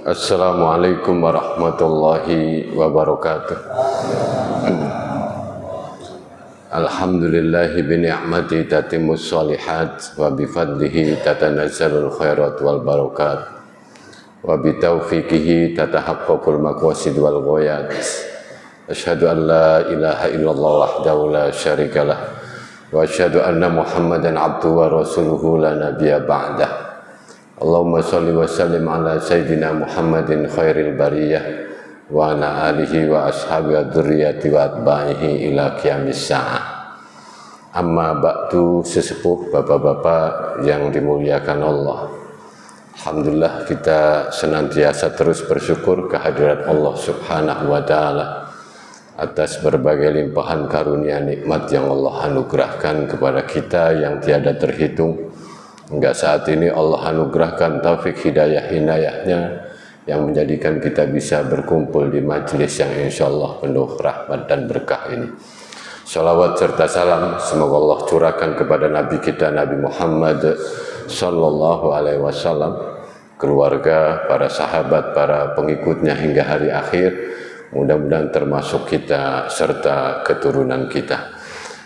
Assalamualaikum warahmatullahi wabarakatuh. Alhamdulillahi bini'mati tatimmus shalihat wa bifadlihi tatanazzalul khairat wal barakat wa bitaufiqihi tatahaqqaqul maqasid wal ghayat. Asyhadu an la ilaha illallah wahdahu la syarikalah wa asyhadu anna Muhammadan abduhu wa rasuluhu la nabiyya ba'dah. Allahumma sholli wa sallim ala sayyidina Muhammadin khairil bariyah wa ala alihi wa ashabihi wa dzurriyyati wa atba'ihi ila qiyamis sa'ah. Amma ba'du, sesepuh bapak-bapak yang dimuliakan Allah. Alhamdulillah, kita senantiasa terus bersyukur kehadirat Allah Subhanahu wa taala atas berbagai limpahan karunia nikmat yang Allah anugerahkan kepada kita yang tiada terhitung. Hingga saat ini Allah anugerahkan taufik hidayah inayahnya yang menjadikan kita bisa berkumpul di majelis yang insya Allah penuh rahmat dan berkah ini. Salawat serta salam semoga Allah curahkan kepada Nabi kita Nabi Muhammad Sallallahu Alaihi Wasallam, keluarga, para sahabat, para pengikutnya hingga hari akhir. Mudah-mudahan termasuk kita serta keturunan kita.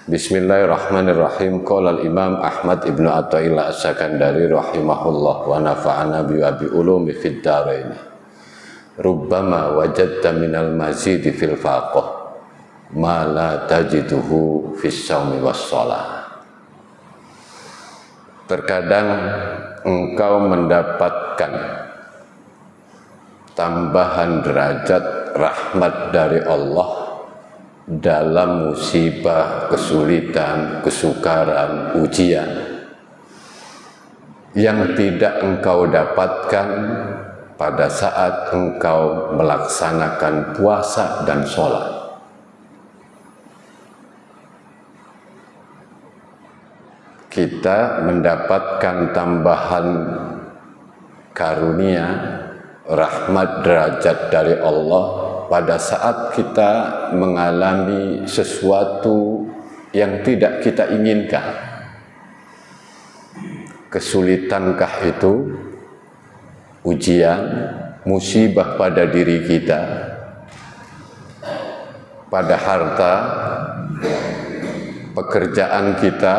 Bismillahirrahmanirrahim. Qala al-Imam Ahmad ibnu Athaillah As-Sakandari rahimahullah wa nafa'ana bi ulumi fid dharain. Rubbama wajadta minal mazidi fil faqih ma la tajiduhu fis shaumi was shalah. Terkadang engkau mendapatkan tambahan derajat rahmat dari Allah dalam musibah, kesulitan, kesukaran, ujian yang tidak engkau dapatkan pada saat engkau melaksanakan puasa dan sholat. Kita mendapatkan tambahan karunia, rahmat derajat dari Allah pada saat kita mengalami sesuatu yang tidak kita inginkan. Kesulitankah itu, ujian, musibah pada diri kita, pada harta, pekerjaan kita,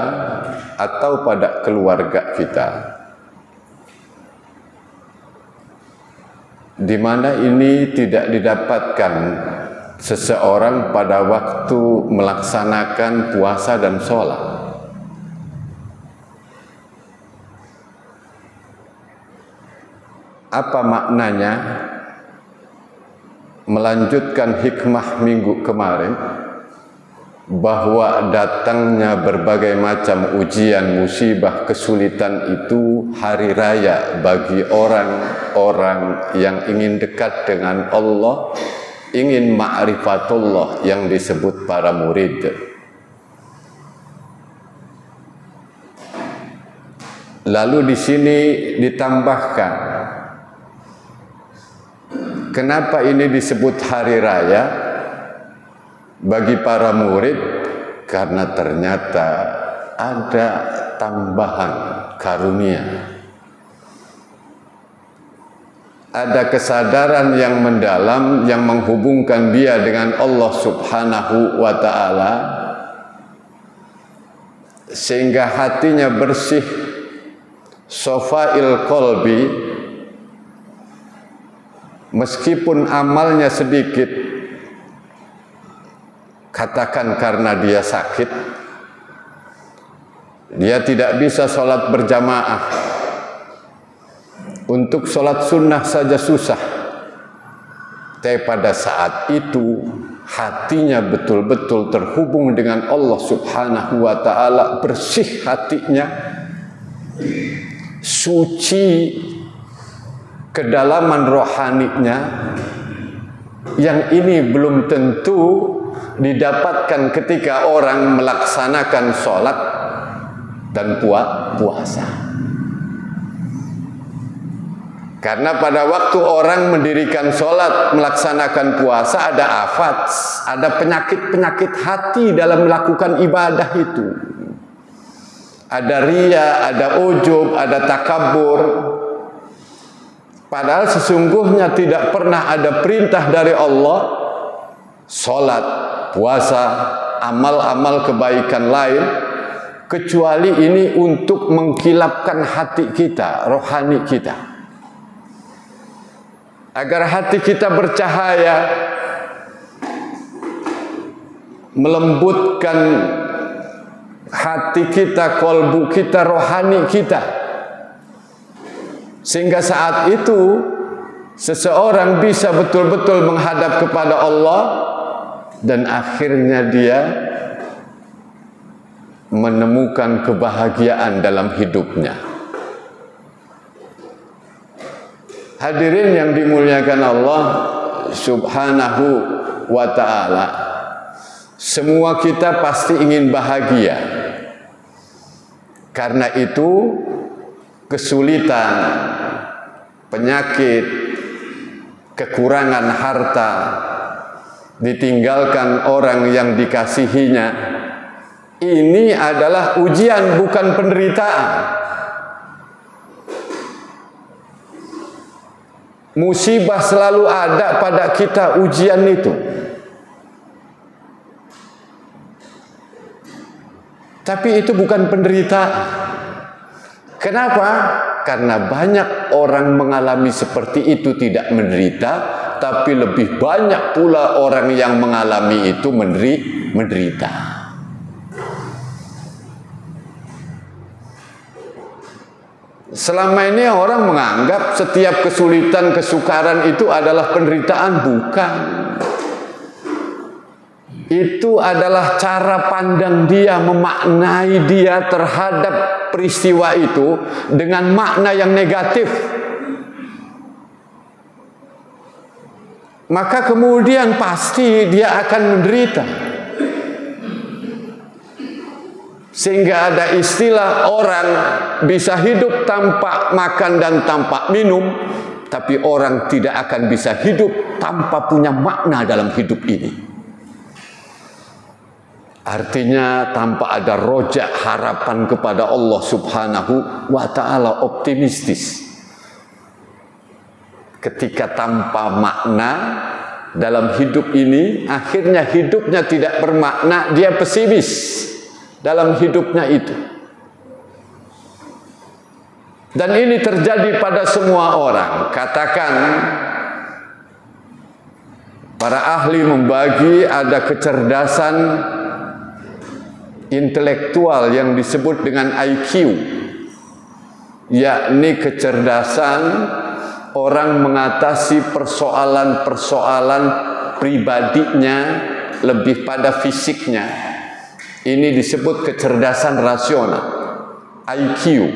atau pada keluarga kita, di mana ini tidak didapatkan seseorang pada waktu melaksanakan puasa dan sholat. Apa maknanya? Melanjutkan hikmah minggu kemarin, bahwa datangnya berbagai macam ujian, musibah, kesulitan itu hari raya bagi orang-orang yang ingin dekat dengan Allah, ingin ma'rifatullah yang disebut para murid. Lalu di sini ditambahkan, kenapa ini disebut hari raya bagi para murid? Karena ternyata ada tambahan karunia, ada kesadaran yang mendalam yang menghubungkan dia dengan Allah Subhanahu wa ta'ala, sehingga hatinya bersih, sofail qalbi, meskipun amalnya sedikit. Katakan karena dia sakit, dia tidak bisa sholat berjamaah, untuk sholat sunnah saja susah. Tapi pada saat itu hatinya betul-betul terhubung dengan Allah Subhanahu wa ta'ala, bersih hatinya, suci kedalaman rohaninya, yang ini belum tentu didapatkan ketika orang melaksanakan sholat dan puasa. Karena pada waktu orang mendirikan sholat, melaksanakan puasa, ada afat, ada penyakit-penyakit hati dalam melakukan ibadah itu. Ada riya, ada ujub, ada takabur, Padahal sesungguhnya tidak pernah ada perintah dari Allah, sholat, puasa, amal-amal kebaikan lain, kecuali ini untuk mengkilapkan hati kita, rohani kita, agar hati kita bercahaya, melembutkan hati kita, kolbu kita, rohani kita, sehingga saat itu seseorang bisa betul-betul menghadap kepada Allah dan akhirnya dia menemukan kebahagiaan dalam hidupnya. Hadirin yang dimuliakan Allah Subhanahu wa ta'ala, semua kita pasti ingin bahagia. Karena itu kesulitan, penyakit, kekurangan harta, ditinggalkan orang yang dikasihinya, ini adalah ujian, bukan penderitaan. Musibah selalu ada pada kita, ujian itu. Tapi itu bukan penderitaan. Kenapa? Karena banyak orang mengalami seperti itu tidak menderita, tapi lebih banyak pula orang yang mengalami itu menderita. Selama ini orang menganggap setiap kesulitan, kesukaran itu adalah penderitaan. Bukan. Itu adalah cara pandang dia, memaknai dia terhadap peristiwa itu dengan makna yang negatif. Maka kemudian pasti dia akan menderita. Sehingga ada istilah orang bisa hidup tanpa makan dan tanpa minum, tapi orang tidak akan bisa hidup tanpa punya makna dalam hidup ini. Artinya tanpa ada rojak harapan kepada Allah Subhanahu wa ta'ala, optimistis. Ketika tanpa makna dalam hidup ini, akhirnya hidupnya tidak bermakna, dia pesimis dalam hidupnya itu. Dan ini terjadi pada semua orang. Katakan, para ahli membagi ada kecerdasan intelektual yang disebut dengan IQ, yakni kecerdasan orang mengatasi persoalan-persoalan pribadinya lebih pada fisiknya. Ini disebut kecerdasan rasional, IQ.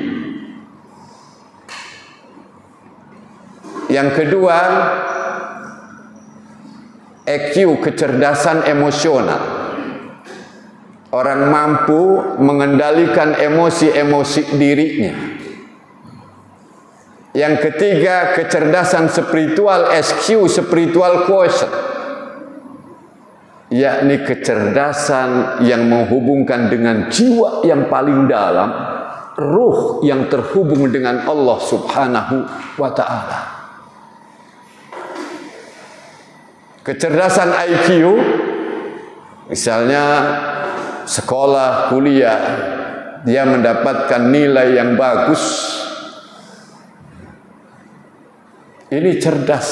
Yang kedua, EQ, kecerdasan emosional. Orang mampu mengendalikan emosi-emosi dirinya. Yang ketiga, kecerdasan spiritual, SQ, spiritual quotient, yakni kecerdasan yang menghubungkan dengan jiwa yang paling dalam, ruh yang terhubung dengan Allah Subhanahu wa ta'ala. Kecerdasan IQ, misalnya sekolah, kuliah, dia mendapatkan nilai yang bagus. Ini cerdas.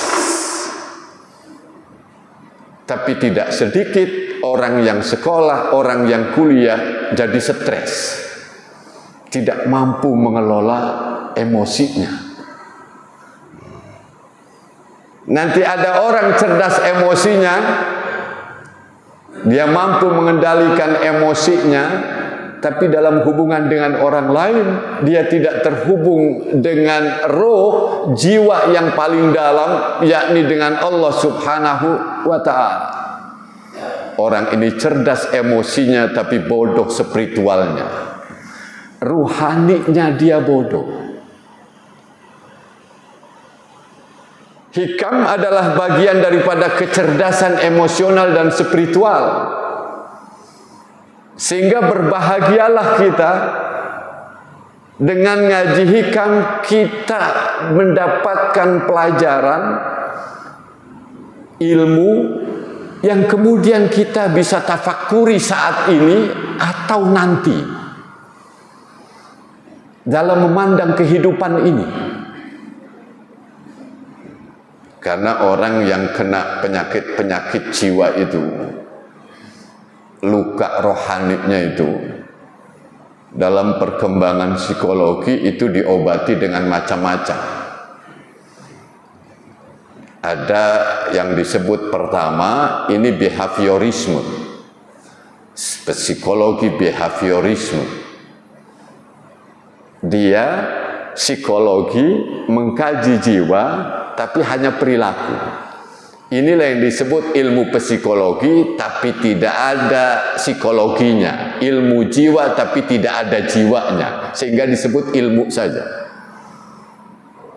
Tapi tidak sedikit orang yang sekolah, orang yang kuliah jadi stres. Tidak mampu mengelola emosinya. Nanti ada orang cerdas emosinya, dia mampu mengendalikan emosinya, tapi dalam hubungan dengan orang lain, dia tidak terhubung dengan roh, jiwa yang paling dalam, yakni dengan Allah Subhanahu wa ta'ala. Orang ini cerdas emosinya, tapi bodoh spiritualnya. Ruhaninya dia bodoh. Hikam adalah bagian daripada kecerdasan emosional dan spiritual. Sehingga berbahagialah kita Dengan ngaji hikam kita mendapatkan pelajaran ilmu yang kemudian kita bisa tafakuri saat ini atau nanti dalam memandang kehidupan ini. Karena orang yang kena penyakit-penyakit jiwa itu, luka rohaninya itu, dalam perkembangan psikologi itu diobati dengan macam-macam. Ada yang disebut pertama, ini behaviorisme, psikologi behaviorisme. Dia psikologi mengkaji jiwa, tapi hanya perilaku. Inilah yang disebut ilmu psikologi, tapi tidak ada psikologinya. Ilmu jiwa, tapi tidak ada jiwanya. Sehingga disebut ilmu saja.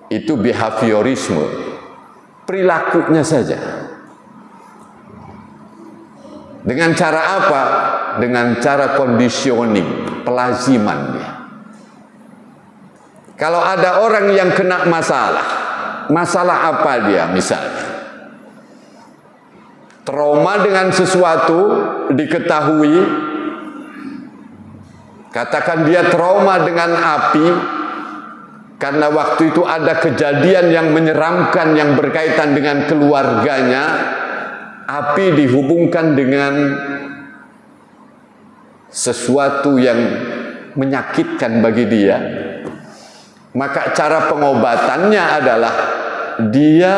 Itu behaviorisme. Perilakunya saja. Dengan cara apa? Dengan cara conditioning, pelaziman dia. Kalau ada orang yang kena masalah apa dia misalnya? Trauma dengan sesuatu diketahui, katakan dia trauma dengan api, karena waktu itu ada kejadian yang menyeramkan yang berkaitan dengan keluarganya. Api dihubungkan dengan sesuatu yang menyakitkan bagi dia. Maka cara pengobatannya adalah dia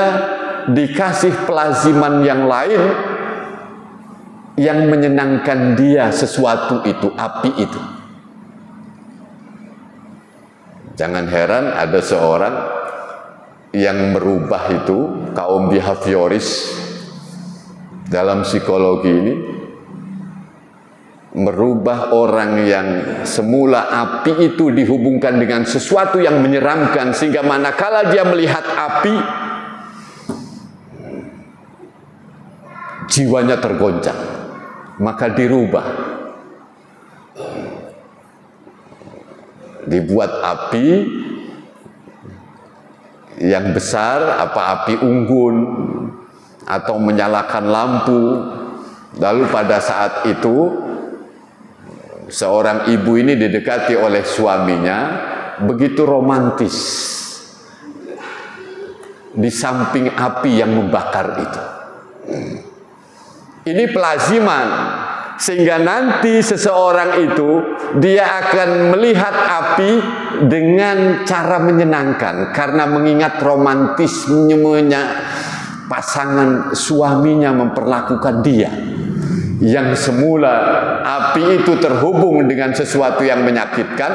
dikasih pelaziman yang lain yang menyenangkan dia, sesuatu itu, api itu. Jangan heran ada seorang yang merubah itu, kaum behavioris dalam psikologi ini, merubah orang yang semula api itu dihubungkan dengan sesuatu yang menyeramkan, sehingga manakala dia melihat api, jiwanya tergoncang, maka dirubah, dibuat api yang besar, apa api unggun atau menyalakan lampu. Lalu pada saat itu seorang ibu ini didekati oleh suaminya, begitu romantis di samping api yang membakar itu. Ini pelaziman, sehingga nanti seseorang itu dia akan melihat api dengan cara menyenangkan karena mengingat romantismenya pasangan suaminya memperlakukan dia. Yang semula api itu terhubung dengan sesuatu yang menyakitkan,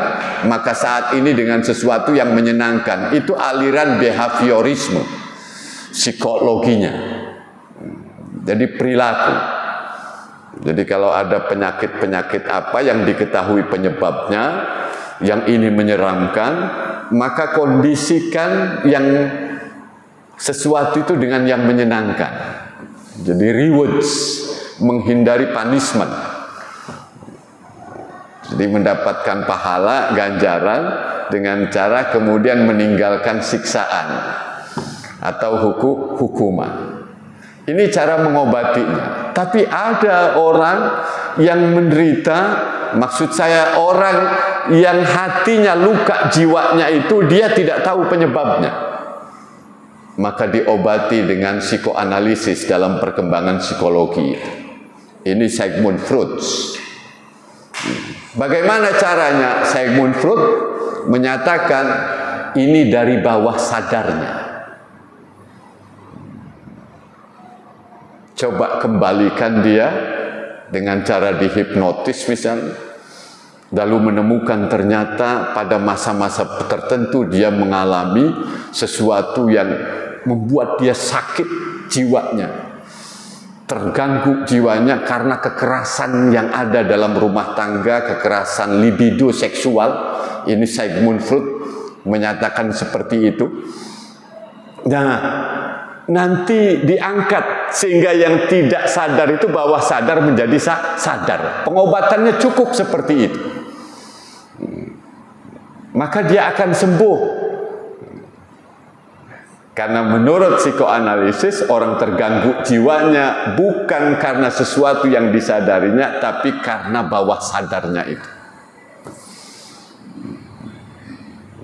maka saat ini dengan sesuatu yang menyenangkan. Itu aliran behaviorisme, psikologinya. Jadi perilaku. Jadi kalau ada penyakit-penyakit apa yang diketahui penyebabnya, yang ini menyeramkan, maka kondisikan yang sesuatu itu dengan yang menyenangkan. Jadi rewards, menghindari punishment. Jadi mendapatkan pahala, ganjaran dengan cara kemudian meninggalkan siksaan atau hukuman. Ini cara mengobatinya. Tapi ada orang yang menderita, maksud saya orang yang hatinya luka jiwanya itu dia tidak tahu penyebabnya. Maka diobati dengan psikoanalisis dalam perkembangan psikologi. Ini Sigmund Freud. Bagaimana caranya? Sigmund Freud menyatakan ini dari bawah sadarnya. Coba kembalikan dia dengan cara dihipnotis misalnya, lalu menemukan ternyata pada masa-masa tertentu dia mengalami sesuatu yang membuat dia sakit jiwanya, terganggu jiwanya karena kekerasan yang ada dalam rumah tangga, kekerasan libido seksual. Ini Sigmund Freud menyatakan seperti itu. Nah, nanti diangkat sehingga yang tidak sadar itu bawah sadar menjadi sadar. Pengobatannya cukup seperti itu. maka dia akan sembuh. Karena menurut psikoanalisis, orang terganggu jiwanya bukan karena sesuatu yang disadarinya, tapi karena bawah sadarnya itu.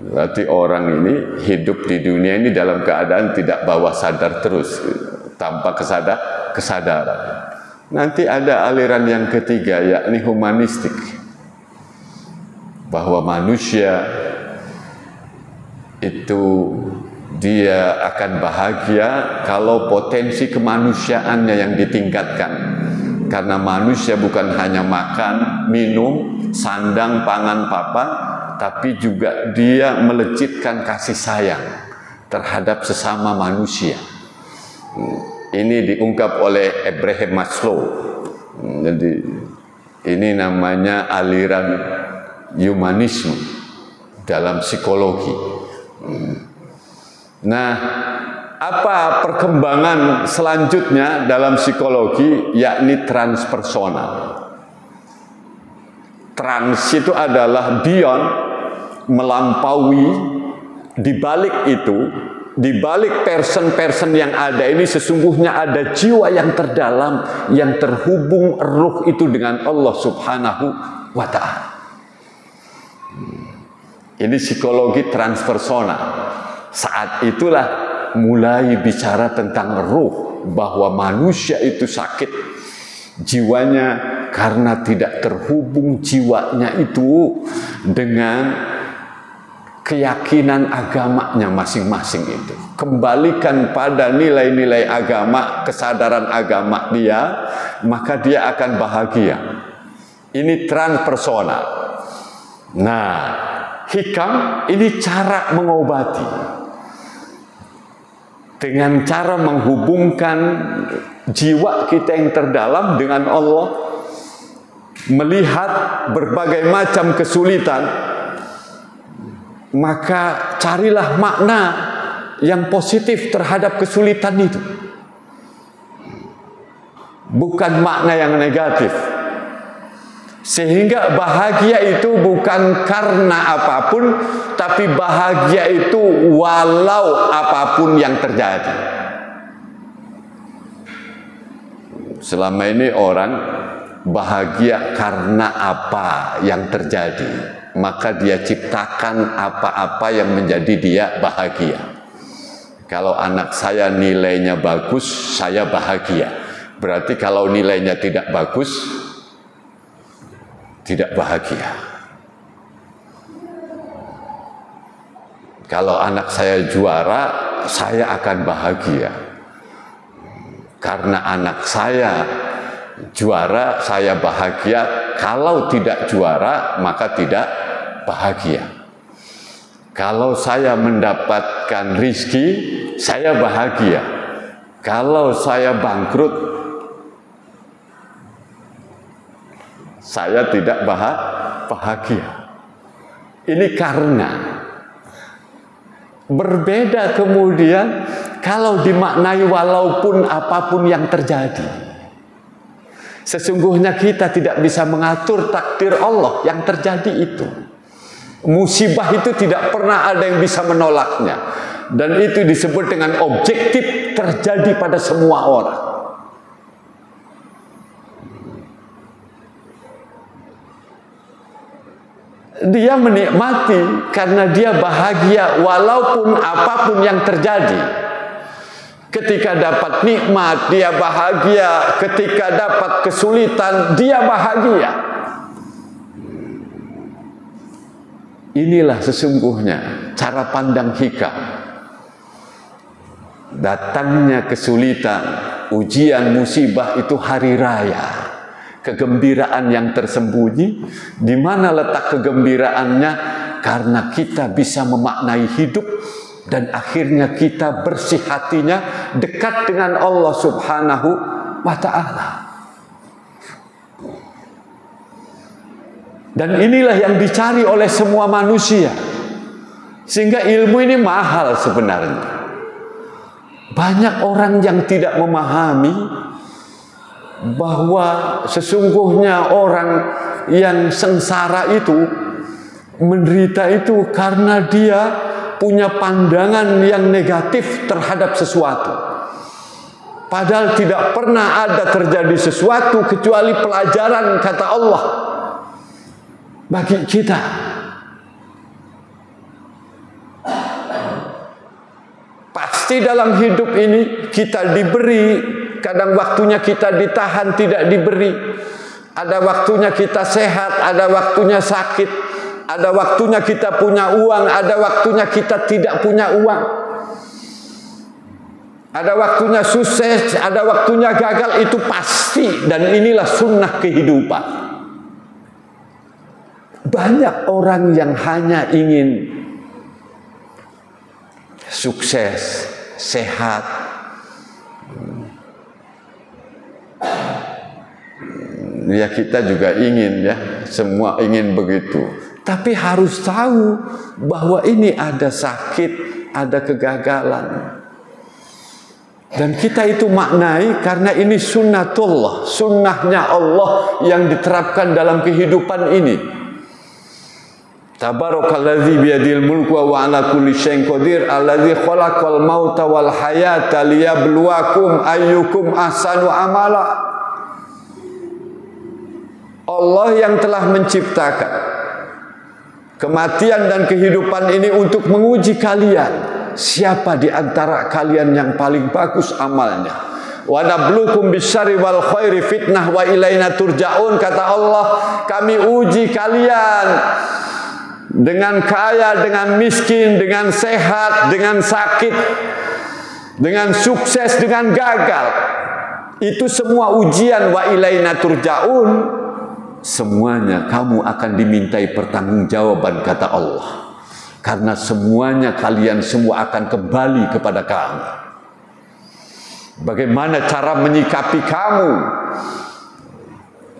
Berarti orang ini hidup di dunia ini dalam keadaan tidak bawah sadar terus, tanpa kesadaran. Nanti ada aliran yang ketiga, yakni humanistik. Bahwa manusia itu dia akan bahagia kalau potensi kemanusiaannya yang ditingkatkan. Karena manusia bukan hanya makan, minum, sandang, pangan, papan, tapi juga dia melejitkan kasih sayang terhadap sesama manusia. Ini diungkap oleh Abraham Maslow. Jadi ini namanya aliran humanisme dalam psikologi. Nah, apa perkembangan selanjutnya dalam psikologi, yakni transpersonal. Trans itu adalah beyond, melampaui. Di balik itu, di balik person-person yang ada ini sesungguhnya ada jiwa yang terdalam yang terhubung ruh itu dengan Allah Subhanahu wa ta'ala. Ini psikologi transpersonal. Saat itulah mulai bicara tentang ruh, bahwa manusia itu sakit jiwanya karena tidak terhubung jiwanya itu dengan keyakinan agamanya masing-masing itu. Kembalikan pada nilai-nilai agama, kesadaran agama dia, maka dia akan bahagia. Ini transpersonal. Nah, hikam ini cara mengobati. Dengan cara menghubungkan jiwa kita yang terdalam dengan Allah, melihat berbagai macam kesulitan, maka carilah makna yang positif terhadap kesulitan itu. Bukan makna yang negatif. Sehingga bahagia itu bukan karena apapun, tapi bahagia itu walau apapun yang terjadi. Selama ini orang bahagia karena apa yang terjadi, maka dia ciptakan apa-apa yang menjadi dia bahagia. Kalau anak saya nilainya bagus, saya bahagia. Berarti kalau nilainya tidak bagus, tidak bahagia. Kalau anak saya juara, saya akan bahagia. Karena anak saya juara, saya bahagia. Kalau tidak juara, maka tidak bahagia. Kalau saya mendapatkan rizki, saya bahagia. Kalau saya bangkrut, saya tidak bahagia. Ini karena berbeda kemudian kalau dimaknai walaupun apapun yang terjadi. Sesungguhnya kita tidak bisa mengatur takdir Allah yang terjadi itu. Musibah itu tidak pernah ada yang bisa menolaknya. Dan itu disebut dengan objektif terjadi pada semua orang. Dia menikmati karena dia bahagia walaupun apapun yang terjadi. Ketika dapat nikmat, dia bahagia. Ketika dapat kesulitan, dia bahagia. Inilah sesungguhnya cara pandang hikam. Datangnya kesulitan, ujian, musibah itu hari raya. Kegembiraan yang tersembunyi, di mana letak kegembiraannya? Karena kita bisa memaknai hidup dan akhirnya kita bersih hatinya, dekat dengan Allah Subhanahu wa ta'ala. Dan inilah yang dicari oleh semua manusia. Sehingga ilmu ini mahal sebenarnya. Banyak orang yang tidak memahami bahwa sesungguhnya orang yang sengsara itu menderita itu karena dia punya pandangan yang negatif terhadap sesuatu. Padahal tidak pernah ada terjadi sesuatu kecuali pelajaran, kata Allah, bagi kita. Pasti dalam hidup ini kita diberi, kadang waktunya kita ditahan, tidak diberi. Ada waktunya kita sehat, ada waktunya sakit. Ada waktunya kita punya uang, ada waktunya kita tidak punya uang. Ada waktunya sukses, ada waktunya gagal, itu pasti. Dan inilah sunnah kehidupan. Banyak orang yang hanya ingin sukses, sehat. Ya kita juga ingin, ya, semua ingin begitu. Tapi harus tahu bahwa ini ada sakit, ada kegagalan. Dan kita itu maknai karena ini sunnatullah, sunnahnya Allah yang diterapkan dalam kehidupan ini. Tabarakalladzi biyadil mulku wa ala kulli syai'in qadir, alladzi khalaqal mauta wal hayata liyabluwakum ayyukum ahsanu amala. Allah yang telah menciptakan kematian dan kehidupan ini untuk menguji kalian. Siapa di antara kalian yang paling bagus amalnya? Wa nabluukum bisyarri wal khairi fitnah wa ilaina turja'un, kata Allah, kami uji kalian dengan kaya, dengan miskin, dengan sehat, dengan sakit, dengan sukses, dengan gagal. Itu semua ujian. Wa ilaina turja'un, semuanya kamu akan dimintai pertanggungjawaban, kata Allah. Karena semuanya, kalian semua akan kembali kepada kamu. Bagaimana cara menyikapi kamu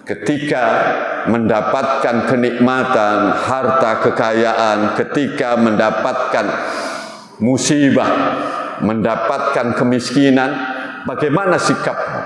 ketika mendapatkan kenikmatan, harta, kekayaan, ketika mendapatkan musibah, mendapatkan kemiskinan, bagaimana sikapmu?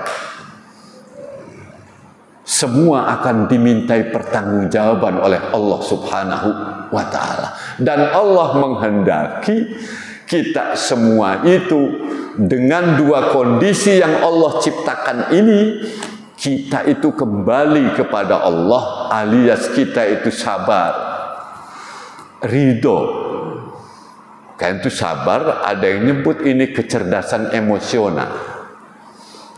Semua akan dimintai pertanggungjawaban oleh Allah Subhanahu wa ta'ala. Dan Allah menghendaki kita semua itu dengan dua kondisi yang Allah ciptakan ini, kita itu kembali kepada Allah, alias kita itu sabar, ridho. Kan itu sabar, ada yang nyebut ini kecerdasan emosional.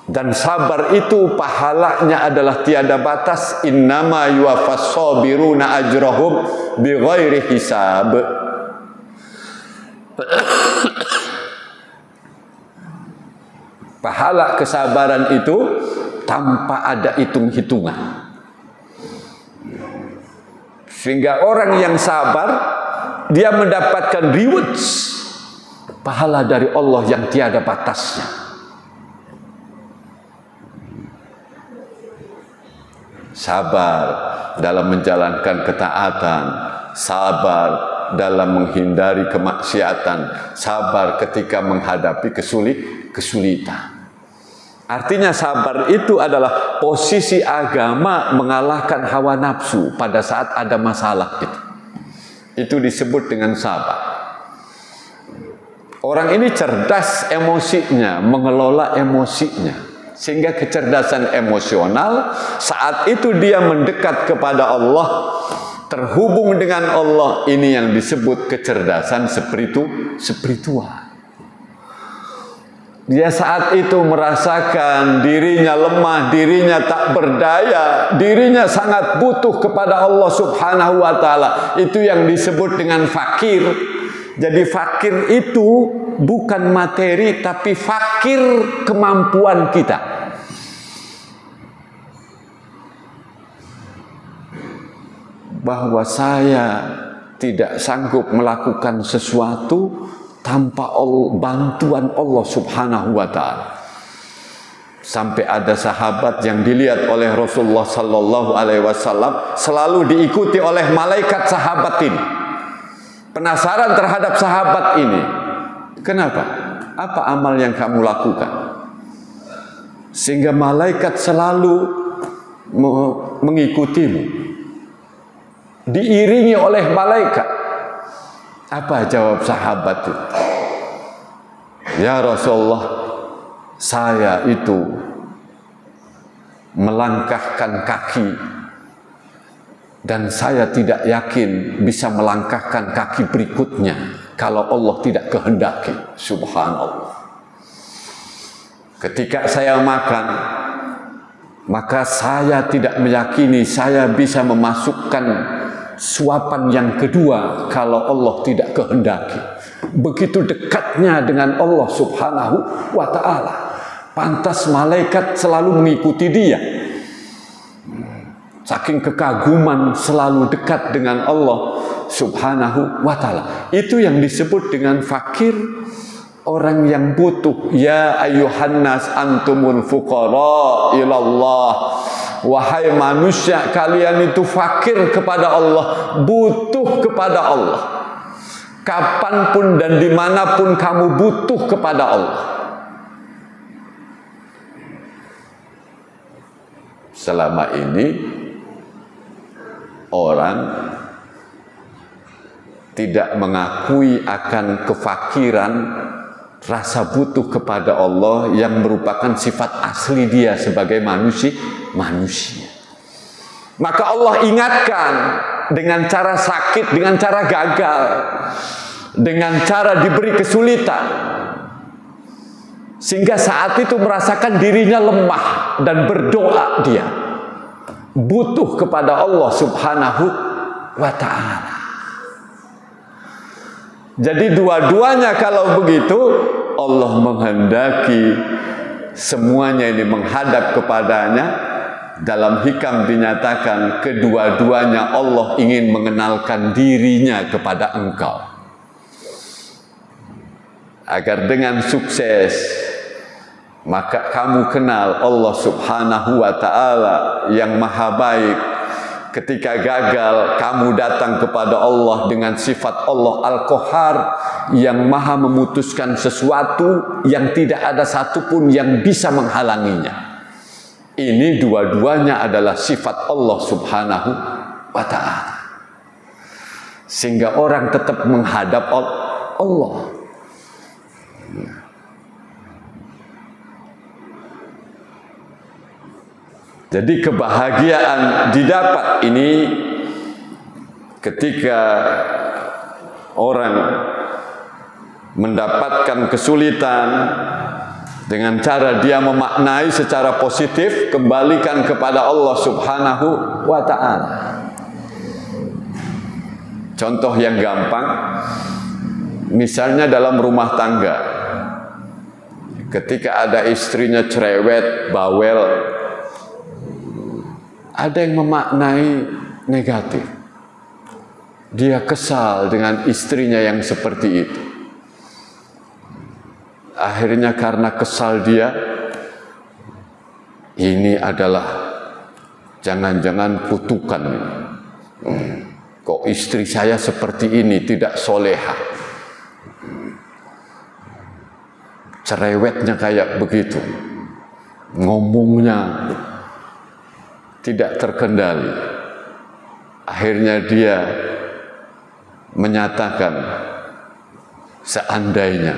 Dan sabar itu pahalanya adalah tiada batas. Innama yuwaffas sabiruna ajrahum bighairi hisab. Pahala kesabaran itu tanpa ada hitung-hitungan. Sehingga orang yang sabar, dia mendapatkan rewards, pahala dari Allah yang tiada batasnya. Sabar dalam menjalankan ketaatan, sabar dalam menghindari kemaksiatan, sabar ketika menghadapi kesulitan. Artinya sabar itu adalah posisi agama mengalahkan hawa nafsu pada saat ada masalah itu. Itu disebut dengan sabar. Orang ini cerdas emosinya, mengelola emosinya. Sehingga kecerdasan emosional, saat itu dia mendekat kepada Allah, terhubung dengan Allah, ini yang disebut kecerdasan spiritual. Dia saat itu merasakan dirinya lemah, dirinya tak berdaya, dirinya sangat butuh kepada Allah Subhanahu wa ta'ala. Itu yang disebut dengan fakir. Jadi fakir itu bukan materi, tapi fakir kemampuan kita. Bahwa saya tidak sanggup melakukan sesuatu tanpa bantuan Allah Subhanahu wa ta'ala. Sampai ada sahabat yang dilihat oleh Rasulullah sallallahu alaihi wasallam selalu diikuti oleh malaikat sahabat ini. Penasaran terhadap sahabat ini. Kenapa? Apa amal yang kamu lakukan? Sehingga malaikat selalu mengikutimu. diiringi oleh malaikat. Apa jawab sahabat itu? Ya Rasulullah, saya itu melangkahkan kaki dan saya tidak yakin bisa melangkahkan kaki berikutnya kalau Allah tidak kehendaki. Subhanallah. Ketika saya makan, maka saya tidak meyakini saya bisa memasukkan suapan yang kedua kalau Allah tidak kehendaki. Begitu dekatnya dengan Allah Subhanahu wa ta'ala. Pantas malaikat selalu mengikuti dia. Saking kekaguman selalu dekat dengan Allah Subhanahu wa ta'ala. Itu yang disebut dengan fakir, orang yang butuh. Ya ayyuhan nas antumul fuqara ilallah. Wahai manusia, kalian itu fakir kepada Allah, butuh kepada Allah. Kapanpun dan dimanapun kamu butuh kepada Allah. Selama ini orang tidak mengakui akan kefakiran, rasa butuh kepada Allah yang merupakan sifat asli dia sebagai manusia. Maka Allah ingatkan dengan cara sakit, dengan cara gagal, dengan cara diberi kesulitan, sehingga saat itu merasakan dirinya lemah dan berdoa dia butuh kepada Allah Subhanahu wa ta'ala. Jadi dua-duanya kalau begitu, Allah menghendaki semuanya ini menghadap kepadanya. Dalam hikam dinyatakan kedua-duanya Allah ingin mengenalkan dirinya kepada engkau, agar dengan sukses maka kamu kenal Allah Subhanahu wa ta'ala yang maha baik. Ketika gagal, kamu datang kepada Allah dengan sifat Allah Al-Qahar yang maha memutuskan sesuatu yang tidak ada satupun yang bisa menghalanginya. Ini dua-duanya adalah sifat Allah Subhanahu wa ta'ala. Sehingga orang tetap menghadap Allah. Jadi kebahagiaan didapat ini ketika orang mendapatkan kesulitan, dengan cara dia memaknai secara positif, kembalikan kepada Allah Subhanahu wa ta'ala. Contoh yang gampang, misalnya dalam rumah tangga, ketika ada istrinya cerewet, bawel, ada yang memaknai negatif. Dia kesal dengan istrinya yang seperti itu. Akhirnya karena kesal dia, ini adalah jangan-jangan kutukan. Kok istri saya seperti ini, tidak soleha. Cerewetnya kayak begitu. Ngomongnya tidak terkendali. Akhirnya dia menyatakan, seandainya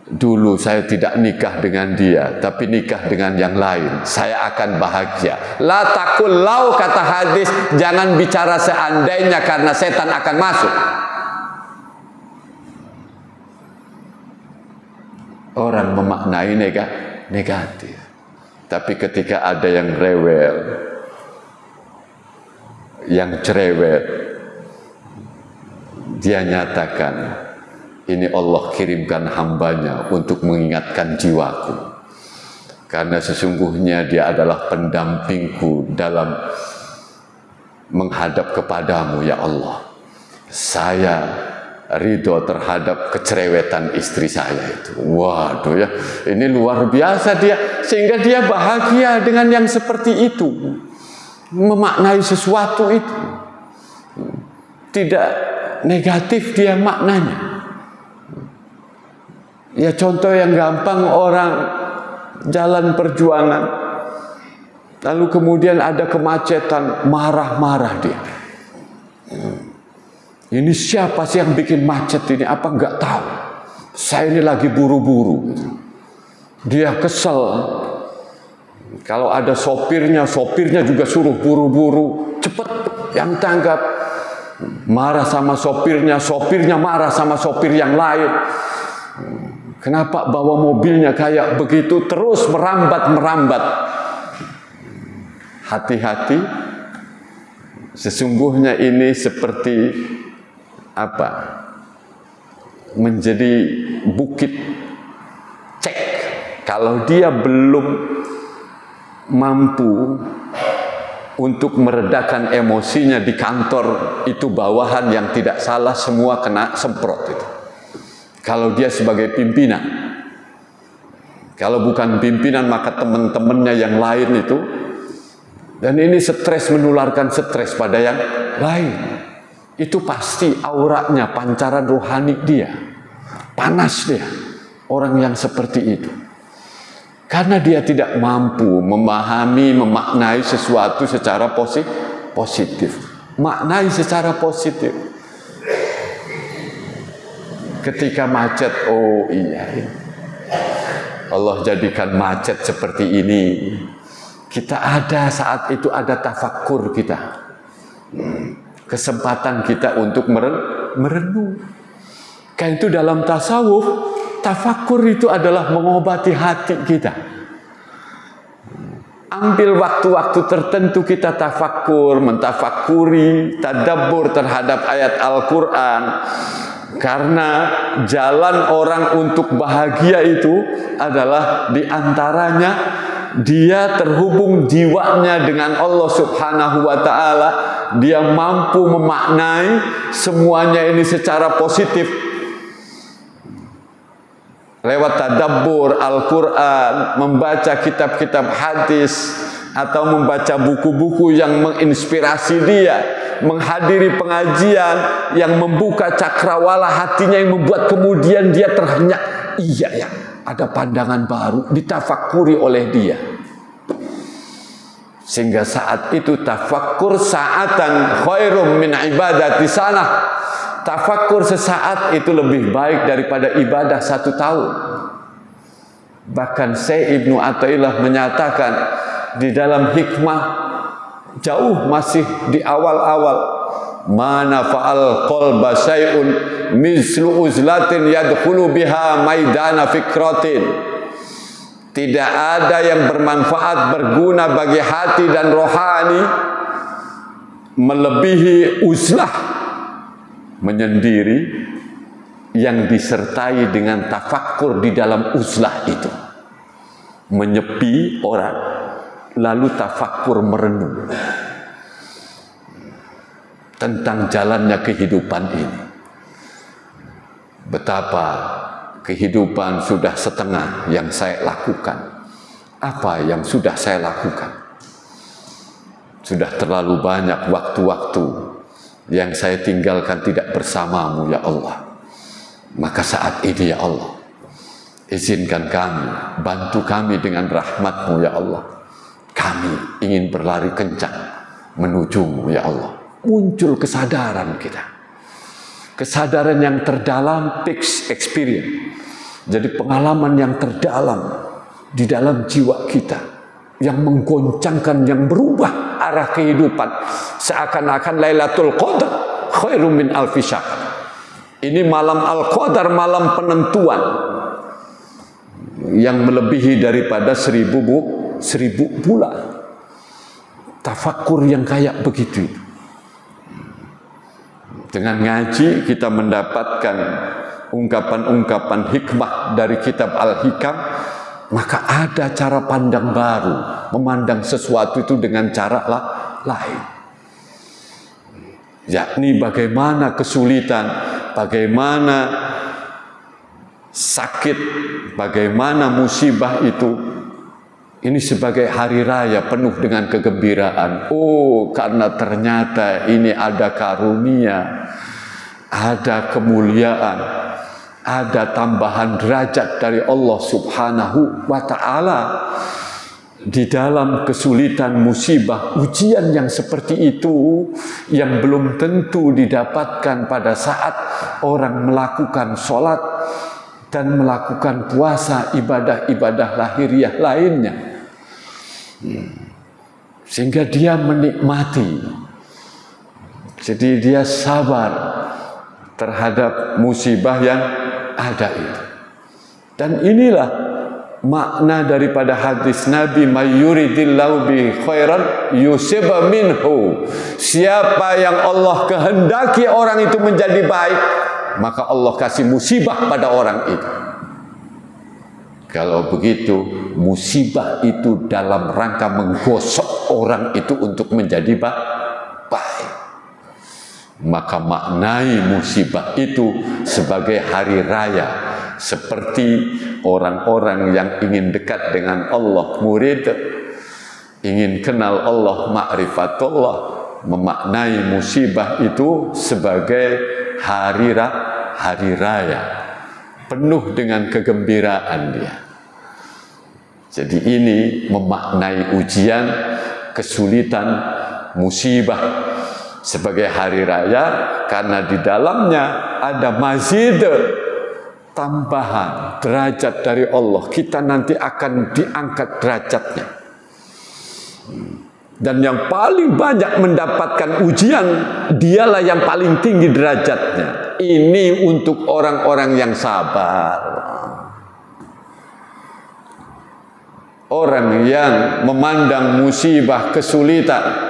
dulu saya tidak nikah dengan dia, tapi nikah dengan yang lain, saya akan bahagia. La takul lau, kata hadis, jangan bicara seandainya karena setan akan masuk. Orang memaknai negatif. Tapi ketika ada yang rewel, yang cerewet, dia nyatakan, ini Allah kirimkan hambanya untuk mengingatkan jiwaku. Karena sesungguhnya dia adalah pendampingku dalam menghadap kepadamu ya Allah. Saya ridho terhadap kecerewetan istri saya itu. Waduh ya, ini luar biasa dia. Sehingga dia bahagia dengan yang seperti itu. Memaknai sesuatu itu. Tidak negatif dia maknanya. Ya contoh yang gampang, orang jalan perjuangan, Lalu kemudian ada kemacetan, marah-marah dia. Ini siapa sih yang bikin macet ini? Apa nggak tahu? Saya ini lagi buru-buru. Dia kesel. Kalau ada sopirnya juga suruh buru-buru, cepet yang tanggap. Marah sama sopirnya marah sama sopir yang lain. Kenapa bawa mobilnya kayak begitu, terus merambat-merambat? Hati-hati, sesungguhnya ini seperti apa? Menjadi bukit cek. Kalau dia belum mampu untuk meredakan emosinya di kantor, itu bawahan yang tidak salah, semua kena semprot itu. Kalau dia sebagai pimpinan, kalau bukan pimpinan maka teman-temannya yang lain itu, dan ini stres menularkan stres pada yang lain. Itu pasti auranya, pancaran rohani dia, panas dia, orang yang seperti itu. Karena dia tidak mampu memahami, memaknai sesuatu secara positif. Maknai secara positif. Ketika macet, oh iya, Allah jadikan macet seperti ini. Kita ada saat itu, ada tafakkur kita. Kesempatan kita untuk merenung. Karena itu dalam tasawuf, tafakkur itu adalah mengobati hati kita. Ambil waktu-waktu tertentu kita tafakkur, mentafakuri, tadabbur terhadap ayat Al-Quran. Karena jalan orang untuk bahagia itu adalah diantaranya dia terhubung jiwanya dengan Allah Subhanahu wa Ta'ala. Dia mampu memaknai semuanya ini secara positif. Lewat tadabbur Al-Quran, membaca kitab-kitab hadis, atau membaca buku-buku yang menginspirasi dia, menghadiri pengajian yang membuka cakrawala hatinya, yang membuat kemudian dia terhenyak. Iya ya, ada pandangan baru, ditafakuri oleh dia. Sehingga saat itu tafakkur sa'atan khairum min ibadati sanah. Tafakkur sesaat itu lebih baik daripada ibadah 1 tahun. Bahkan Syekh Ibnu Athaillah menyatakan di dalam hikmah, jauh masih di awal-awal, mana fa'al qalba syai'un mislu uzlatin yadkhulu biha maidana fikratin. Tidak ada yang bermanfaat, berguna bagi hati dan rohani melebihi uzlah, menyendiri, yang disertai dengan tafakkur di dalam uzlah itu. Menyepi orang, lalu tafakkur merenung tentang jalannya kehidupan ini. Betapa kehidupan sudah setengah yang saya lakukan. Apa yang sudah saya lakukan? Sudah terlalu banyak waktu-waktu yang saya tinggalkan tidak bersamamu ya Allah. Maka saat ini ya Allah, izinkan kami, bantu kami dengan rahmat-Mu ya Allah. Kami ingin berlari kencang menuju-Mu ya Allah. Muncul kesadaran kita. Kesadaran yang terdalam, fixed experience. Jadi pengalaman yang terdalam di dalam jiwa kita, yang menggoncangkan, yang berubah arah kehidupan. Seakan-akan Lailatul Qadar khairum min alfi syahr. Ini malam Al-Qadar, malam penentuan yang melebihi daripada 1000 bulan. Tafakkur yang kayak begitu. Dengan ngaji kita mendapatkan ungkapan-ungkapan hikmah dari kitab Al-Hikam, maka ada cara pandang baru, memandang sesuatu itu dengan cara lain. Yakni bagaimana kesulitan, bagaimana sakit, bagaimana musibah itu, ini sebagai hari raya penuh dengan kegembiraan. Oh, karena ternyata ini ada karunia, ada kemuliaan, ada tambahan derajat dari Allah Subhanahu wa Ta'ala. di dalam kesulitan, musibah, ujian yang seperti itu yang belum tentu didapatkan pada saat orang melakukan sholat dan melakukan puasa, ibadah-ibadah lahiriah lainnya. Sehingga dia menikmati. Jadi dia sabar terhadap musibah yang ada itu. Dan inilah makna daripada hadis Nabi, mayyuridillahu bi khairan yusib minhu. Siapa yang Allah kehendaki orang itu menjadi baik, maka Allah kasih musibah pada orang itu. Kalau begitu, musibah itu dalam rangka menggosok orang itu untuk menjadi baik. Maka maknai musibah itu sebagai hari raya, seperti orang-orang yang ingin dekat dengan Allah, murid, ingin kenal Allah, ma'rifatullah, memaknai musibah itu sebagai hari raya, penuh dengan kegembiraan dia. Jadi ini memaknai ujian, kesulitan, musibah sebagai hari raya, karena di dalamnya ada mazid, tambahan derajat dari Allah. Kita nanti akan diangkat derajatnya. Dan yang paling banyak mendapatkan ujian, dialah yang paling tinggi derajatnya. Ini untuk orang-orang yang sabar. Orang yang memandang musibah, kesulitan,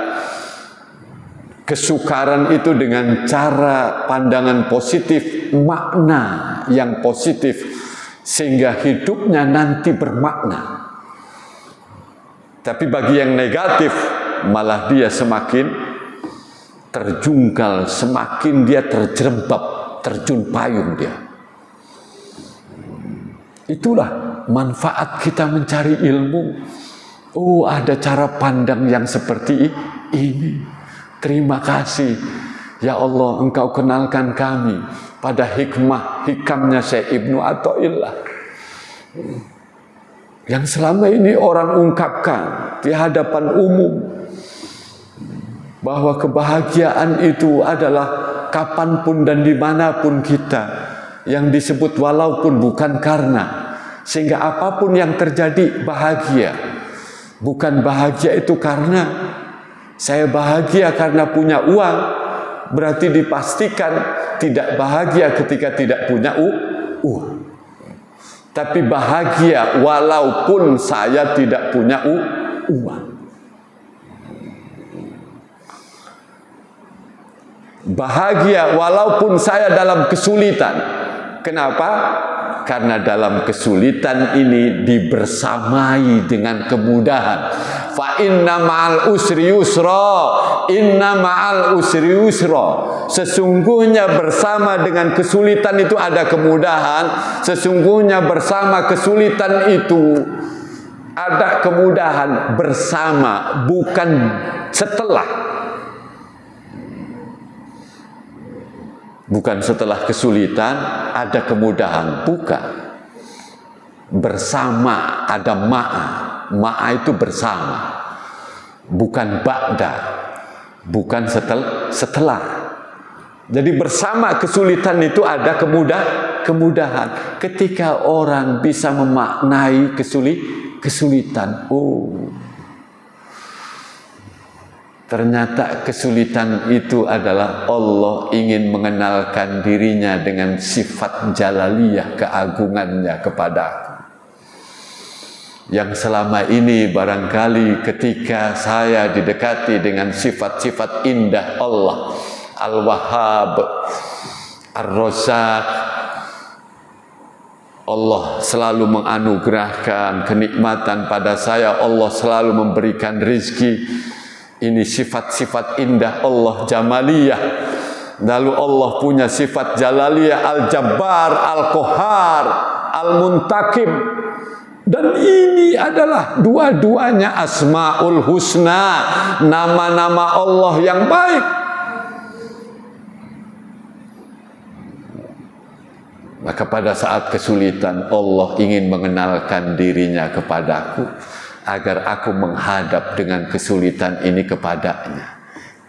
kesukaran itu dengan cara pandangan positif, makna yang positif, sehingga hidupnya nanti bermakna. Tapi bagi yang negatif, malah dia semakin terjungkal, semakin dia terjerembab, terjun payung dia. Itulah manfaat kita mencari ilmu. Oh, ada cara pandang yang seperti ini. Terima kasih ya Allah, Engkau kenalkan kami pada hikamnya Syekh Ibnu Athaillah yang selama ini orang ungkapkan di hadapan umum, bahwa kebahagiaan itu adalah kapanpun dan dimanapun kita, yang disebut walaupun bukan karena, sehingga apapun yang terjadi bahagia. Bukan bahagia itu karena saya bahagia karena punya uang, berarti dipastikan tidak bahagia ketika tidak punya uang. Tapi bahagia walaupun saya tidak punya uang. Bahagia walaupun saya dalam kesulitan. Kenapa? Karena dalam kesulitan ini dibersamai dengan kemudahan. Fa inna ma'al usri yusra, inna ma'al usri yusra. Sesungguhnya bersama dengan kesulitan itu ada kemudahan. Sesungguhnya bersama kesulitan itu ada kemudahan. Bersama, bukan setelah. Bukan setelah kesulitan ada kemudahan, bukan. Bersama ada ma'a. Ma'a itu bersama, bukan ba'da, bukan setelah. Jadi bersama kesulitan itu ada kemudahan. Ketika orang bisa memaknai kesulitan, oh, ternyata kesulitan itu adalah Allah ingin mengenalkan dirinya dengan sifat jalaliyah, keagungannya kepadaku. Yang selama ini barangkali ketika saya didekati dengan sifat-sifat indah Allah, Al-Wahhab, Ar-Razzaq, Allah selalu menganugerahkan kenikmatan pada saya, Allah selalu memberikan rezeki. Ini sifat-sifat indah Allah, Jamaliyah. Lalu Allah punya sifat Jalaliyah, Al-Jabbar, Al-Qahar, Al-Muntakim. Dan ini adalah dua-duanya Asmaul Husna, nama-nama Allah yang baik. Maka pada saat kesulitan Allah ingin mengenalkan dirinya kepadaku. agar aku menghadap dengan kesulitan ini kepadanya.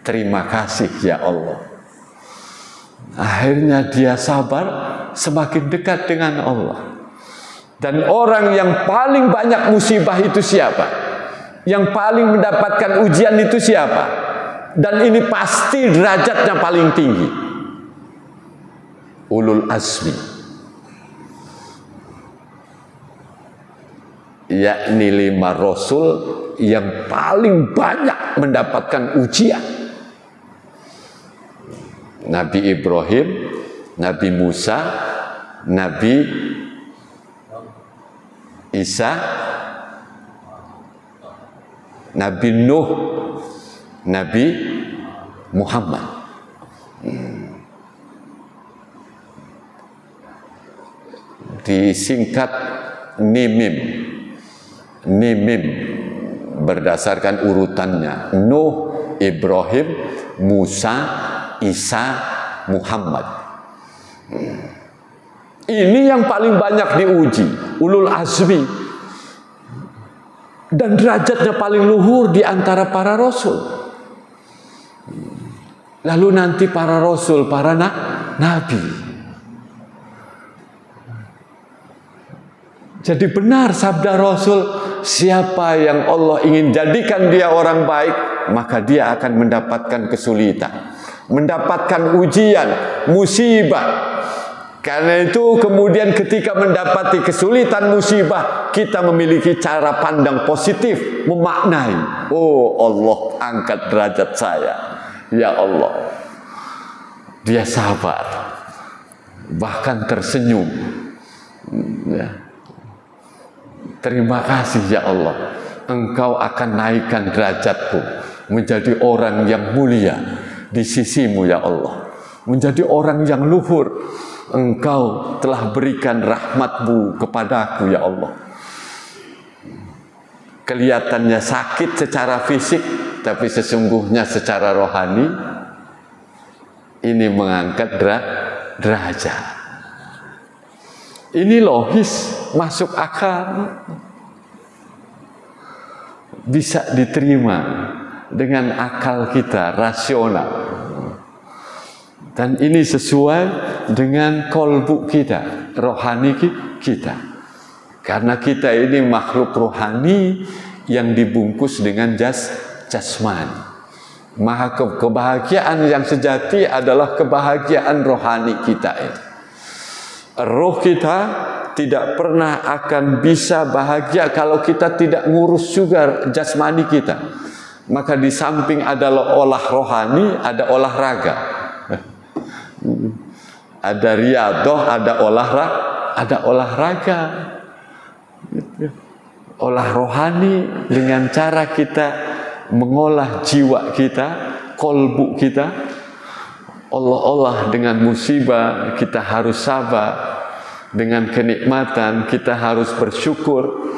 Terima kasih ya Allah. Akhirnya dia sabar, semakin dekat dengan Allah. Dan orang yang paling banyak musibah itu siapa? Yang paling mendapatkan ujian itu siapa? Dan ini pasti derajatnya paling tinggi. Ulul azmi, yakni 5 rasul yang paling banyak mendapatkan ujian. Nabi Ibrahim, Nabi Musa, Nabi Isa, Nabi Nuh, Nabi Muhammad. Disingkat Nimim. Nimim berdasarkan urutannya: Nuh, Ibrahim, Musa, Isa, Muhammad. Ini yang paling banyak diuji, ulul azmi, dan derajatnya paling luhur di antara para rasul. Lalu nanti para rasul, para nabi. Jadi benar sabda Rasul, siapa yang Allah ingin jadikan dia orang baik, maka dia akan mendapatkan kesulitan, mendapatkan ujian, musibah. Karena itu kemudian ketika mendapati kesulitan, musibah, kita memiliki cara pandang positif, memaknai. Oh Allah, angkat derajat saya. Ya Allah. Dia sabar, bahkan tersenyum. Ya. Terima kasih ya Allah, Engkau akan naikkan derajatku menjadi orang yang mulia di sisimu ya Allah, menjadi orang yang luhur. Engkau telah berikan rahmat-Mu kepadaku ya Allah. Kelihatannya sakit secara fisik, tapi sesungguhnya secara rohani ini mengangkat derajat. Ini logis, masuk akal, bisa diterima dengan akal kita, rasional. Dan ini sesuai dengan kolbu kita, rohani kita. Karena kita ini makhluk rohani yang dibungkus dengan jasmani. Maka kebahagiaan yang sejati adalah kebahagiaan rohani kita ini. Roh kita tidak pernah akan bisa bahagia kalau kita tidak ngurus juga jasmani kita. Maka di samping adalah olah rohani, ada olahraga. Ada riyadhah, ada olahraga. Olah rohani dengan cara kita mengolah jiwa kita, kolbu kita. Allah dengan musibah kita harus sabar, dengan kenikmatan kita harus bersyukur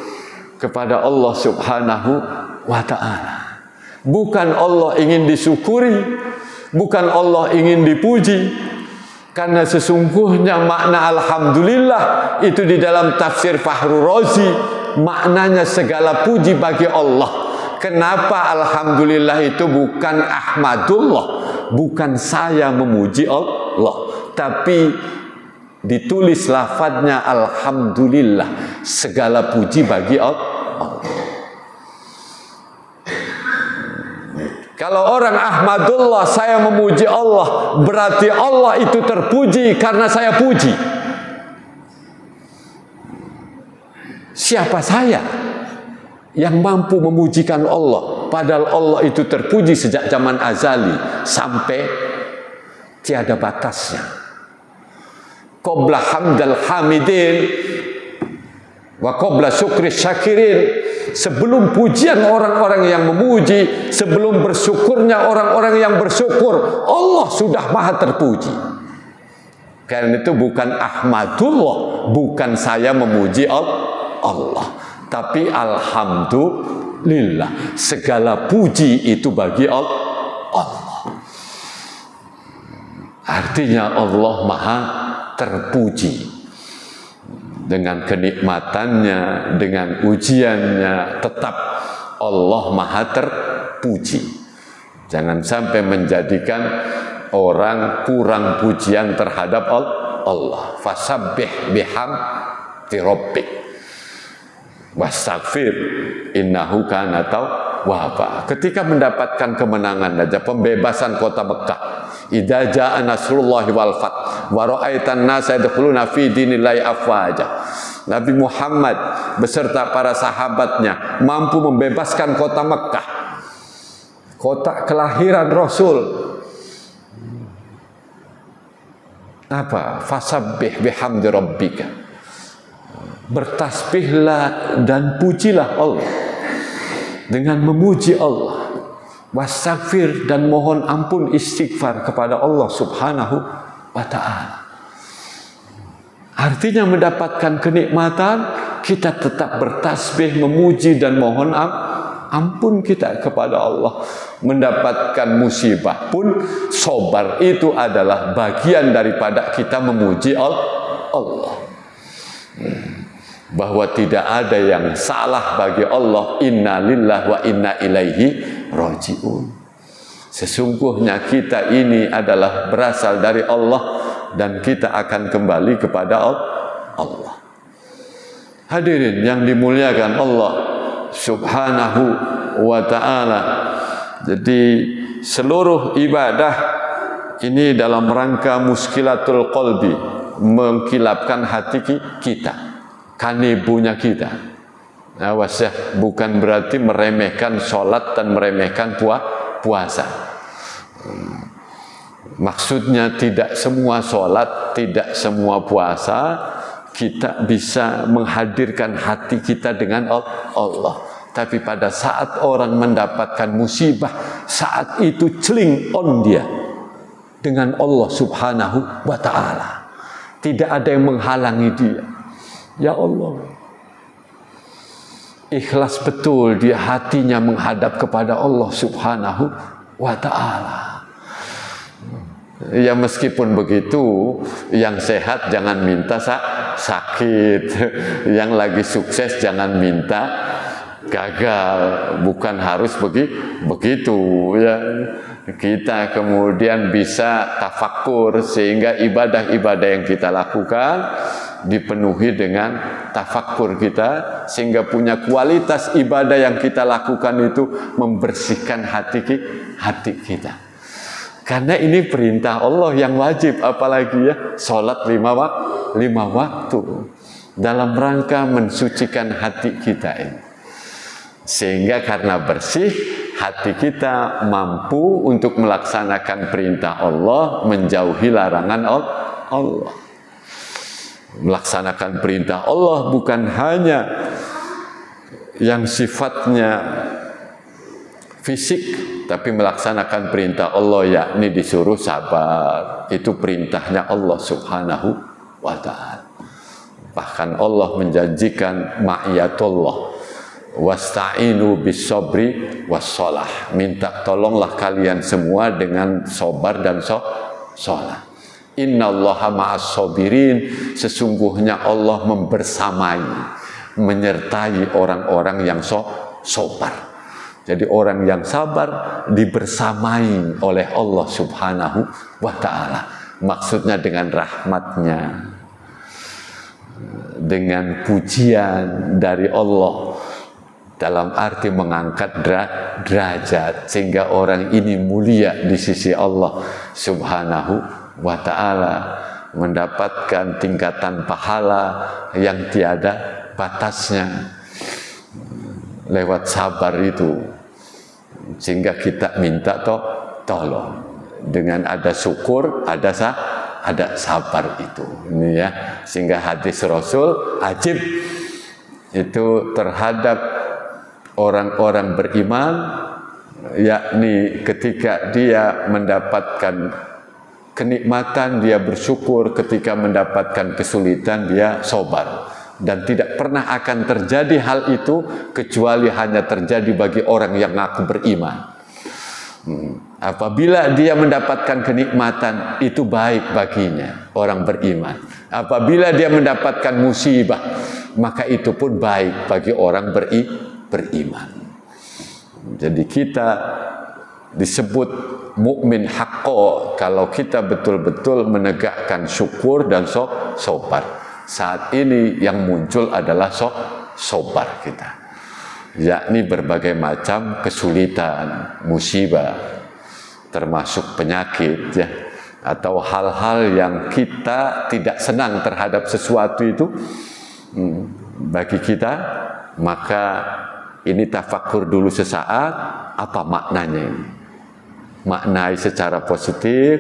kepada Allah Subhanahu wa ta'ala. Bukan Allah ingin disyukuri, bukan Allah ingin dipuji, karena sesungguhnya makna alhamdulillah itu di dalam tafsir Fahru Razi, maknanya segala puji bagi Allah. Kenapa alhamdulillah itu bukan ahmadullah, bukan saya memuji Allah, tapi ditulis lafadznya alhamdulillah, segala puji bagi Allah. Kalau orang ahmadullah, saya memuji Allah, berarti Allah itu terpuji karena saya puji. Siapa saya yang mampu memujikan Allah, padahal Allah itu terpuji sejak zaman azali sampai tiada batasnya. Qabla hamdal hamidin wa qabla syukri syakirin, sebelum pujian orang-orang yang memuji, sebelum bersyukurnya orang-orang yang bersyukur, Allah sudah maha terpuji. Karena itu bukan ahmadullah, bukan saya memuji Allah, tapi alhamdulillah, segala puji itu bagi Allah. Artinya Allah maha terpuji dengan kenikmatannya, dengan ujiannya, tetap Allah Maha terpuji. Jangan sampai menjadikan orang kurang pujian terhadap Allah. Fasabbih bihamdi rabbik wastaghfir innahu kana tawwaba. Ketika mendapatkan kemenangan aja, pembebasan kota Mekah, idza jaa nasrullahi wal fath wa ra'aitan nasa yadkhuluna fi dinillahi afwaja, Nabi Muhammad beserta para sahabatnya mampu membebaskan kota Mekah, kota kelahiran Rasul. Apa? Fasabbih bihamdi rabbika, bertasbihlah dan pujilah Allah dengan memuji Allah, wastaghfir dan mohon ampun istighfar kepada Allah Subhanahu wa ta'ala. Artinya mendapatkan kenikmatan, kita tetap bertasbih, memuji dan mohon ampun kita kepada Allah. Mendapatkan musibah pun sabar itu adalah bagian daripada kita memuji Allah. Bahwa tidak ada yang salah bagi Allah. Inna lillahi wa inna ilaihi raji'un. Sesungguhnya kita ini adalah berasal dari Allah dan kita akan kembali kepada Allah. Hadirin yang dimuliakan Allah Subhanahu wa ta'ala. Jadi seluruh ibadah ini dalam rangka muskilatul qalbi, mengkilapkan hati kita, kanibunya kita. Awas ya, bukan berarti meremehkan sholat dan meremehkan puasa. Maksudnya tidak semua sholat, tidak semua puasa kita bisa menghadirkan hati kita dengan Allah. Tapi pada saat orang mendapatkan musibah, saat itu celing on dia dengan Allah Subhanahu wa ta'ala. Tidak ada yang menghalangi dia. Ya Allah, ikhlas betul dia hatinya menghadap kepada Allah Subhanahu wa ta'ala. Ya meskipun begitu, yang sehat jangan minta sakit, yang lagi sukses jangan minta gagal. Bukan harus begitu ya. Kita kemudian bisa tafakkur sehingga ibadah-ibadah yang kita lakukan dipenuhi dengan tafakkur kita, sehingga punya kualitas ibadah yang kita lakukan itu membersihkan hati kita. Karena ini perintah Allah yang wajib, apalagi ya sholat lima waktu dalam rangka mensucikan hati kita ini. Sehingga karena bersih, hati kita mampu untuk melaksanakan perintah Allah, menjauhi larangan Allah. Melaksanakan perintah Allah bukan hanya yang sifatnya fisik, tapi melaksanakan perintah Allah, yakni disuruh sabar. Itu perintahnya Allah Subhanahu wa ta'ala. Bahkan Allah menjanjikan ma'iyatullah, wasta'inu bis-sabri was-shalah. Minta tolonglah kalian semua dengan sabar dan shalah. Innallaha ma'as-sabirin. Sesungguhnya Allah membersamai, menyertai orang-orang yang sabar. Jadi orang yang sabar dibersamai oleh Allah Subhanahu wa ta'ala. Maksudnya dengan rahmatnya, dengan pujian dari Allah, dalam arti mengangkat derajat, sehingga orang ini mulia di sisi Allah Subhanahu wa ta'ala, mendapatkan tingkatan pahala yang tiada batasnya lewat sabar itu. Sehingga kita minta tolong dengan ada syukur, ada sabar itu. Ini ya, sehingga hadis Rasul ajib itu terhadap orang-orang beriman, yakni ketika dia mendapatkan kenikmatan dia bersyukur, ketika mendapatkan kesulitan dia sabar. Dan tidak pernah akan terjadi hal itu kecuali hanya terjadi bagi orang yang ngaku beriman. Apabila dia mendapatkan kenikmatan, itu baik baginya, orang beriman. Apabila dia mendapatkan musibah, maka itu pun baik bagi orang beriman. Jadi kita disebut mukmin haqqo kalau kita betul-betul menegakkan syukur dan sabar. Saat ini yang muncul adalah sabar kita, yakni berbagai macam kesulitan, musibah, termasuk penyakit ya, atau hal-hal yang kita tidak senang terhadap sesuatu itu bagi kita, maka ini tafakur dulu sesaat, apa maknanya ini? Maknai secara positif,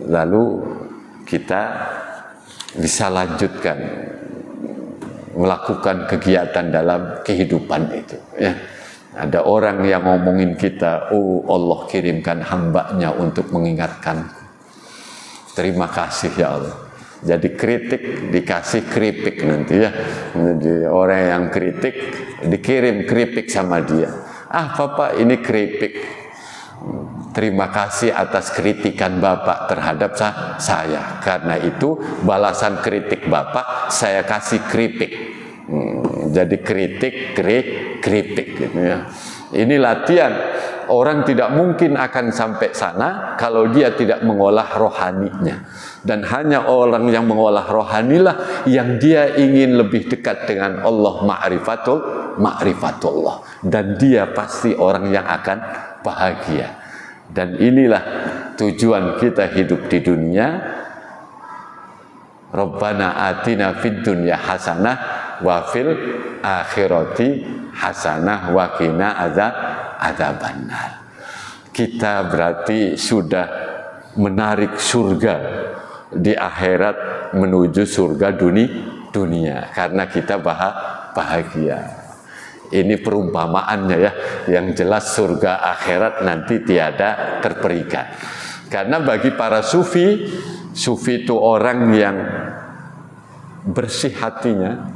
lalu kita bisa lanjutkan melakukan kegiatan dalam kehidupan itu ya. Ada orang yang ngomongin kita, oh Allah kirimkan hambanya untuk mengingatkanku, terima kasih ya Allah. Jadi kritik dikasih keripik nanti ya. Jadi orang yang kritik dikirim keripik sama dia. Ah Bapak ini keripik, terima kasih atas kritikan Bapak terhadap saya. Karena itu balasan kritik Bapak saya kasih keripik. Jadi kritik, keripik gitu ya. Ini latihan. Orang tidak mungkin akan sampai sana kalau dia tidak mengolah rohaninya. Dan hanya orang yang mengolah rohanilah yang dia ingin lebih dekat dengan Allah, ma'rifatullah. Dan dia pasti orang yang akan bahagia. Dan inilah tujuan kita hidup di dunia. Rabbana atina fid dunya hasanah wa fil akhirati hasanah wa qina adzabannar. Kita berarti sudah menarik surga di akhirat menuju surga dunia karena kita bahagia. Ini perumpamaannya ya, yang jelas surga akhirat nanti tiada terperikan. Karena bagi para sufi itu orang yang bersih hatinya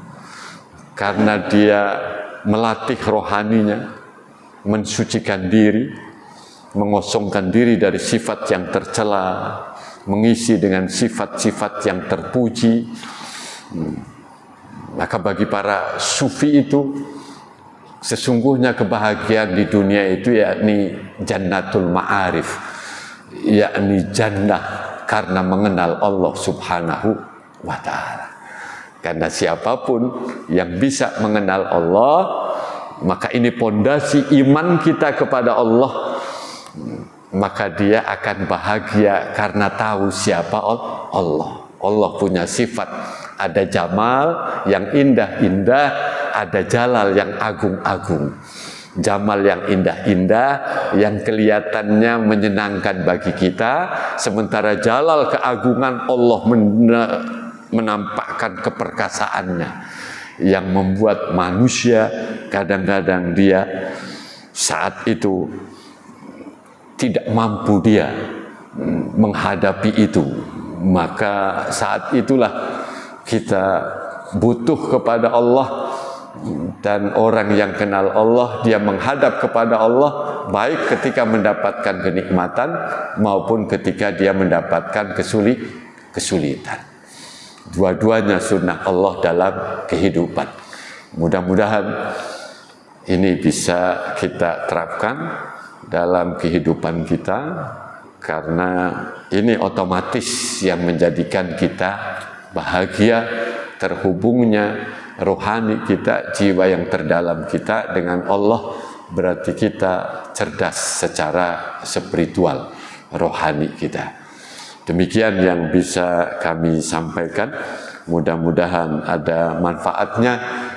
karena dia melatih rohaninya, mensucikan diri, mengosongkan diri dari sifat yang tercela, mengisi dengan sifat-sifat yang terpuji. Maka bagi para sufi itu sesungguhnya kebahagiaan di dunia itu yakni jannatul ma'arif, yakni jannah karena mengenal Allah Subhanahu wa ta'ala. Karena siapapun yang bisa mengenal Allah, maka ini pondasi iman kita kepada Allah, maka dia akan bahagia karena tahu siapa Allah. Allah punya sifat, ada jamal yang indah-indah, ada jalal yang agung-agung. Jamal yang indah-indah, yang kelihatannya menyenangkan bagi kita, sementara jalal keagungan Allah menampakkan keperkasaannya yang membuat manusia kadang-kadang dia saat itu tidak mampu dia menghadapi itu. Maka saat itulah kita butuh kepada Allah. Dan orang yang kenal Allah, dia menghadap kepada Allah baik ketika mendapatkan kenikmatan maupun ketika dia mendapatkan kesulitan. Dua-duanya sunnah Allah dalam kehidupan. Mudah-mudahan ini bisa kita terapkan dalam kehidupan kita, karena ini otomatis yang menjadikan kita bahagia, terhubungnya rohani kita, jiwa yang terdalam kita dengan Allah, berarti kita cerdas secara spiritual, rohani kita. Demikian yang bisa kami sampaikan. Mudah-mudahan ada manfaatnya.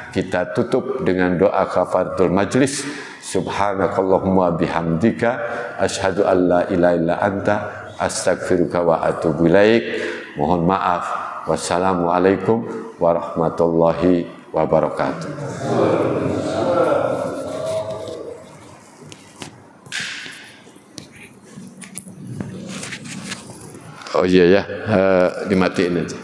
Kita tutup dengan doa kafaratul majlis. Subhanakallahumma bihamdika asyhadu an la ilaha illa anta astaghfiruka wa atubu ilaik. Mohon maaf. Wassalamualaikum warahmatullahi wabarakatuh. Oh iya ya, dimatiin aja.